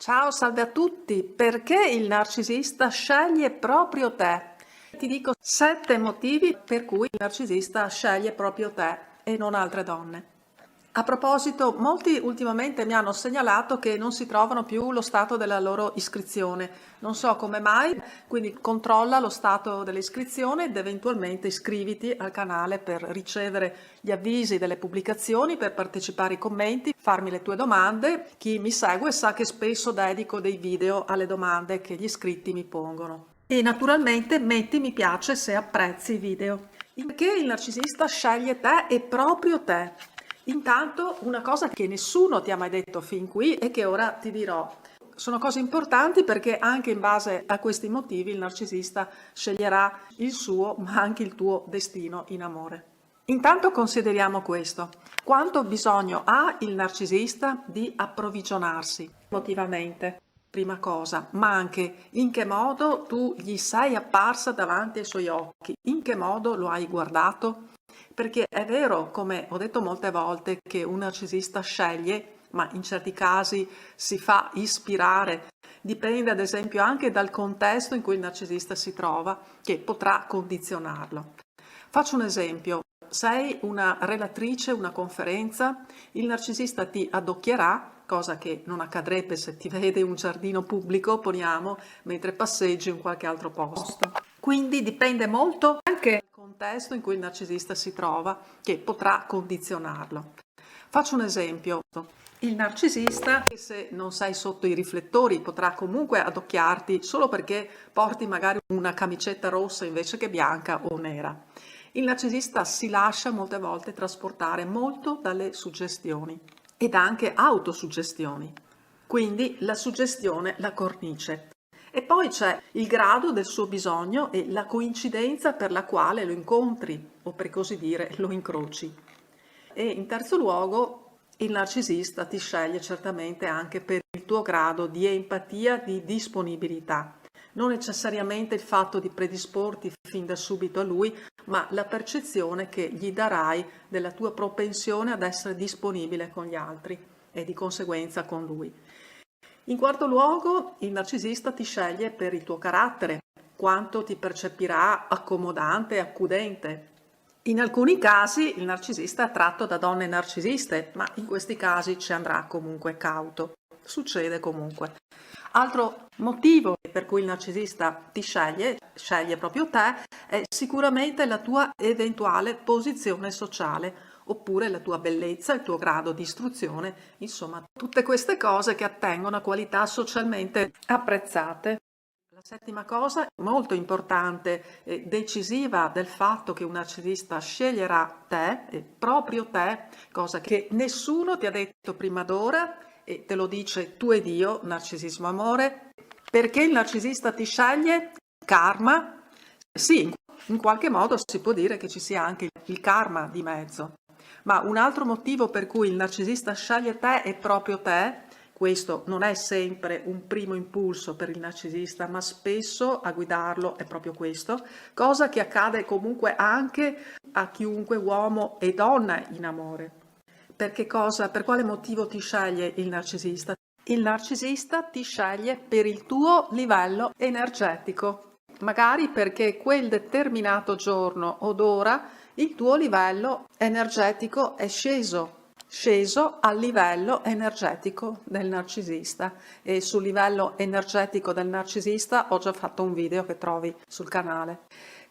Ciao, salve a tutti! Perché il narcisista sceglie proprio te? Ti dico 7 motivi per cui il narcisista sceglie proprio te e non altre donne. A proposito, molti ultimamente mi hanno segnalato che non si trovano più lo stato della loro iscrizione. Non so come mai, quindi controlla lo stato dell'iscrizione ed eventualmente iscriviti al canale per ricevere gli avvisi delle pubblicazioni, per partecipare ai commenti, farmi le tue domande. Chi mi segue sa che spesso dedico dei video alle domande che gli iscritti mi pongono. E naturalmente metti mi piace se apprezzi i video. Perché il narcisista sceglie te e proprio te? Intanto una cosa che nessuno ti ha mai detto fin qui e che ora ti dirò. Sono cose importanti perché anche in base a questi motivi il narcisista sceglierà il suo, ma anche il tuo destino in amore. Intanto consideriamo questo. Quanto bisogno ha il narcisista di approvvigionarsi emotivamente? Prima cosa, ma anche in che modo tu gli sei apparsa davanti ai suoi occhi, in che modo lo hai guardato? Perché è vero, come ho detto molte volte, che un narcisista sceglie, ma in certi casi si fa ispirare. Dipende ad esempio anche dal contesto in cui il narcisista si trova, che potrà condizionarlo. Faccio un esempio. Sei una relatrice, una conferenza, il narcisista ti addocchierà, cosa che non accadrebbe se ti vede in un giardino pubblico, poniamo, mentre passeggi in qualche altro posto. Quindi dipende molto anche dal contesto in cui il narcisista si trova, che potrà condizionarlo. Faccio un esempio. Il narcisista, se non sei sotto i riflettori, potrà comunque addocchiarti solo perché porti magari una camicetta rossa invece che bianca o nera. Il narcisista si lascia molte volte trasportare molto dalle suggestioni ed anche autosuggestioni. Quindi la suggestione, la cornice. E poi c'è il grado del suo bisogno e la coincidenza per la quale lo incontri, o per così dire lo incroci. E in terzo luogo, il narcisista ti sceglie certamente anche per il tuo grado di empatia, di disponibilità. Non necessariamente il fatto di predisporti fin da subito a lui, ma la percezione che gli darai della tua propensione ad essere disponibile con gli altri e di conseguenza con lui. In quarto luogo, il narcisista ti sceglie per il tuo carattere, quanto ti percepirà accomodante e accudente. In alcuni casi il narcisista è attratto da donne narcisiste, ma in questi casi ci andrà comunque cauto. Succede comunque. Altro motivo per cui il narcisista ti sceglie proprio te, è sicuramente la tua eventuale posizione sociale, oppure la tua bellezza, il tuo grado di istruzione, insomma, tutte queste cose che attengono a qualità socialmente apprezzate. La settima cosa, molto importante e decisiva del fatto che un narcisista sceglierà te, proprio te, cosa che nessuno ti ha detto prima d'ora, e te lo dice tu ed io, narcisismo amore, perché il narcisista ti sceglie? Karma? Sì, in qualche modo si può dire che ci sia anche il karma di mezzo. Ma un altro motivo per cui il narcisista sceglie te è proprio te. Questo non è sempre un primo impulso per il narcisista, ma spesso a guidarlo è proprio questo, cosa che accade comunque anche a chiunque uomo e donna in amore. Per quale motivo ti sceglie il narcisista? Il narcisista ti sceglie per il tuo livello energetico, magari perché quel determinato giorno o ora il tuo livello energetico è sceso al livello energetico del narcisista, e sul livello energetico del narcisista ho già fatto un video che trovi sul canale.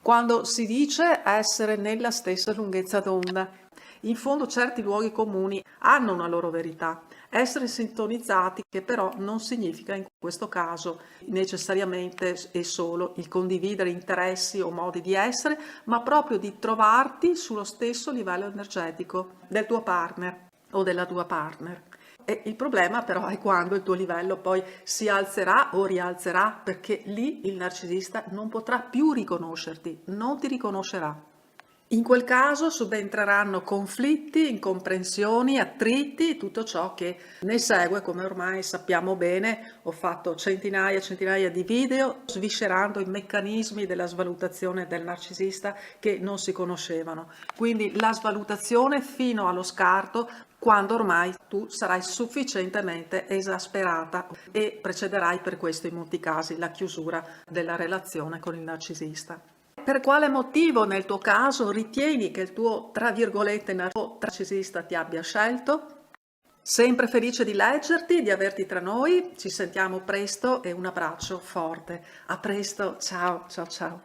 Quando si dice essere nella stessa lunghezza d'onda, in fondo certi luoghi comuni hanno una loro verità. Essere sintonizzati, che però non significa in questo caso necessariamente e solo il condividere interessi o modi di essere, ma proprio di trovarti sullo stesso livello energetico del tuo partner o della tua partner. E il problema però è quando il tuo livello poi si alzerà o rialzerà, perché lì il narcisista non potrà più riconoscerti, non ti riconoscerà. In quel caso subentreranno conflitti, incomprensioni, attriti, tutto ciò che ne segue, come ormai sappiamo bene. Ho fatto centinaia e centinaia di video sviscerando i meccanismi della svalutazione del narcisista che non si conoscevano. Quindi la svalutazione fino allo scarto, quando ormai tu sarai sufficientemente esasperata e precederai per questo in molti casi la chiusura della relazione con il narcisista. Per quale motivo nel tuo caso ritieni che il tuo, tra virgolette, narcisista ti abbia scelto? Sempre felice di leggerti, di averti tra noi, ci sentiamo presto e un abbraccio forte. A presto, ciao, ciao, ciao.